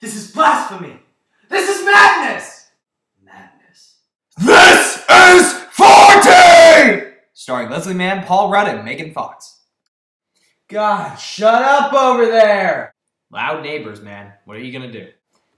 This is blasphemy! This is madness! Madness. This is 40! Starring Leslie Mann, Paul Rudd, and Megan Fox. God, shut up over there! Loud neighbors, man. What are you gonna do?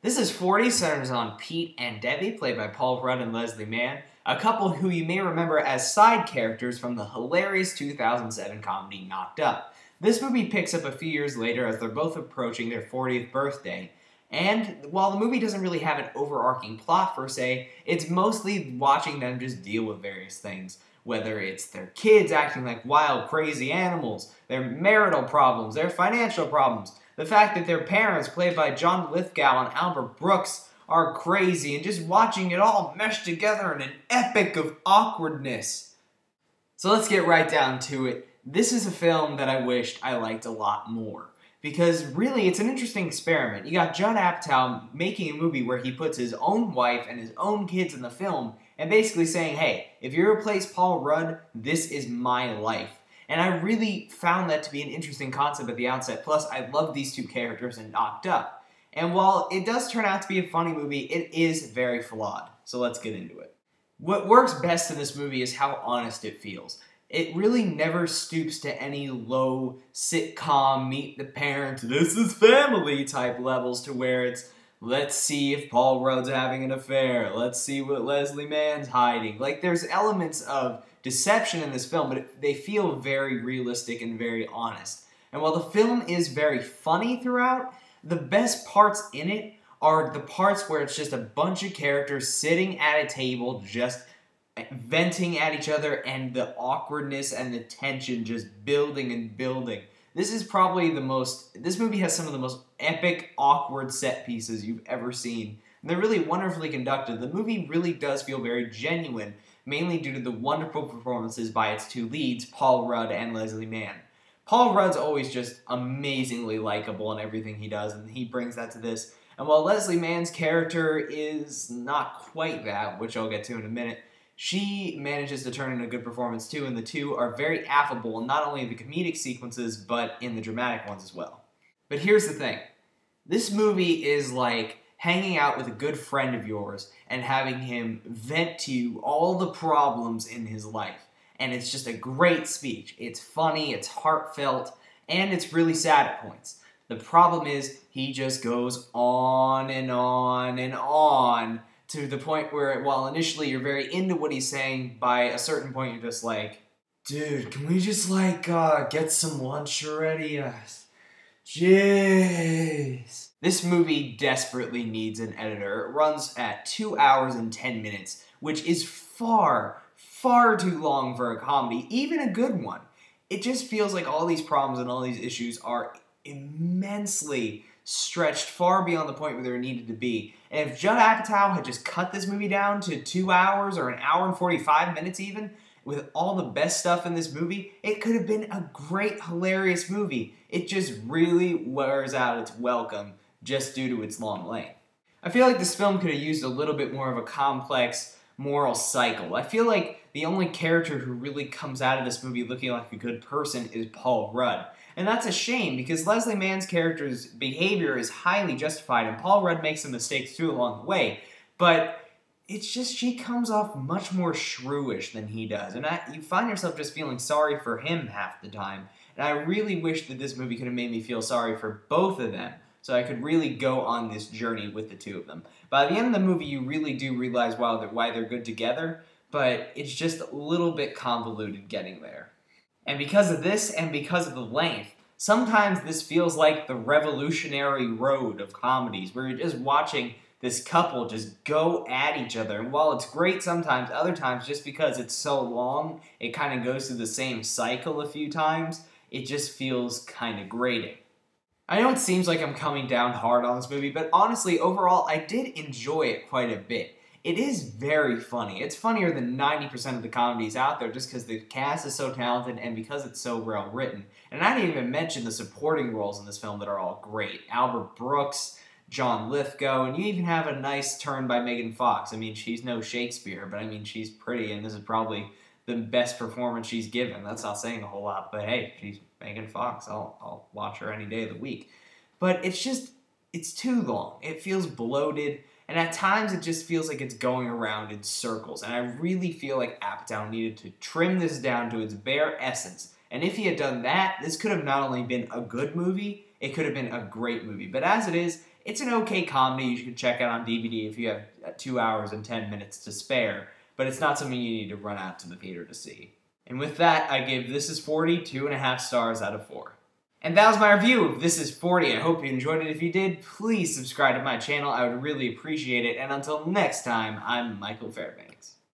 This is 40 centers on Pete and Debbie, played by Paul Rudd and Leslie Mann, a couple who you may remember as side characters from the hilarious 2007 comedy Knocked Up. This movie picks up a few years later as they're both approaching their 40th birthday, and while the movie doesn't really have an overarching plot per se, it's mostly watching them just deal with various things. Whether it's their kids acting like wild, crazy animals, their marital problems, their financial problems, the fact that their parents, played by John Lithgow and Albert Brooks, are crazy, and just watching it all mesh together in an epic of awkwardness. So let's get right down to it. This is a film that I wished I liked a lot more. Because really, it's an interesting experiment. You got Judd Apatow making a movie where he puts his own wife and his own kids in the film, and basically saying, hey, if you replace Paul Rudd, this is my life. And I really found that to be an interesting concept at the outset. Plus, I love these two characters in Knocked Up. And while it does turn out to be a funny movie, it is very flawed. So let's get into it. What works best in this movie is how honest it feels. It really never stoops to any low sitcom, meet the parents, this is family type levels to where it's, let's see if Paul Rudd's having an affair, let's see what Leslie Mann's hiding. Like, there's elements of deception in this film, but they feel very realistic and very honest. And while the film is very funny throughout, the best parts in it are the parts where it's just a bunch of characters sitting at a table just venting at each other, and the awkwardness and the tension just building and building. This is probably this movie has some of the most epic, awkward set pieces you've ever seen. And they're really wonderfully conducted. The movie really does feel very genuine, mainly due to the wonderful performances by its two leads, Paul Rudd and Leslie Mann. Paul Rudd's always just amazingly likable in everything he does, and he brings that to this. And while Leslie Mann's character is not quite that, which I'll get to in a minute, she manages to turn in a good performance too, and the two are very affable in not only the comedic sequences, but in the dramatic ones as well. But here's the thing. This movie is like hanging out with a good friend of yours and having him vent to you all the problems in his life. And it's just a great speech. It's funny, it's heartfelt, and it's really sad at points. The problem is, he just goes on and on and on, to the point where, while initially you're very into what he's saying, by a certain point you're just like, dude, can we just, get some lunch already? Jeez. This movie desperately needs an editor. It runs at 2 hours and 10 minutes, which is far, far too long for a comedy, even a good one. It just feels like all these problems and all these issues are immensely stretched far beyond the point where they needed to be. And if Judd Apatow had just cut this movie down to 2 hours or 1 hour and 45 minutes even, with all the best stuff in this movie, it could have been a great, hilarious movie. It just really wears out its welcome just due to its long length. I feel like this film could have used a little bit more of a complex moral cycle. I feel like the only character who really comes out of this movie looking like a good person is Paul Rudd. And that's a shame, because Leslie Mann's character's behavior is highly justified, and Paul Rudd makes some mistakes too along the way, but it's just she comes off much more shrewish than he does, and you find yourself just feeling sorry for him half the time. And I really wish that this movie could have made me feel sorry for both of them, so I could really go on this journey with the two of them. By the end of the movie, you really do realize why they're good together, but it's just a little bit convoluted getting there. And because of this, and because of the length, sometimes this feels like the revolutionary road of comedies, where you're just watching this couple just go at each other. And while it's great sometimes, other times, just because it's so long, it kind of goes through the same cycle a few times, it just feels kind of grating. I know it seems like I'm coming down hard on this movie, but honestly, overall, I did enjoy it quite a bit. It is very funny. It's funnier than 90% of the comedies out there, just because the cast is so talented and because it's so well written. And I didn't even mention the supporting roles in this film that are all great. Albert Brooks, John Lithgow, and you even have a nice turn by Megan Fox. I mean, she's no Shakespeare, but I mean, she's pretty, and this is probably the best performance she's given. That's not saying a whole lot, but hey, she's Megan Fox. I'll watch her any day of the week. But it's just it's too long. It feels bloated, and at times it just feels like it's going around in circles. And I really feel like Apatow needed to trim this down to its bare essence. And if he had done that, this could have not only been a good movie, it could have been a great movie. But as it is, it's an okay comedy you should check out on DVD if you have 2 hours and 10 minutes to spare. But it's not something you need to run out to the theater to see. And with that, I give This Is 40 2.5 stars out of 4. And that was my review of This Is 40. I hope you enjoyed it. If you did, please subscribe to my channel. I would really appreciate it. And until next time, I'm Michael Fairbanks.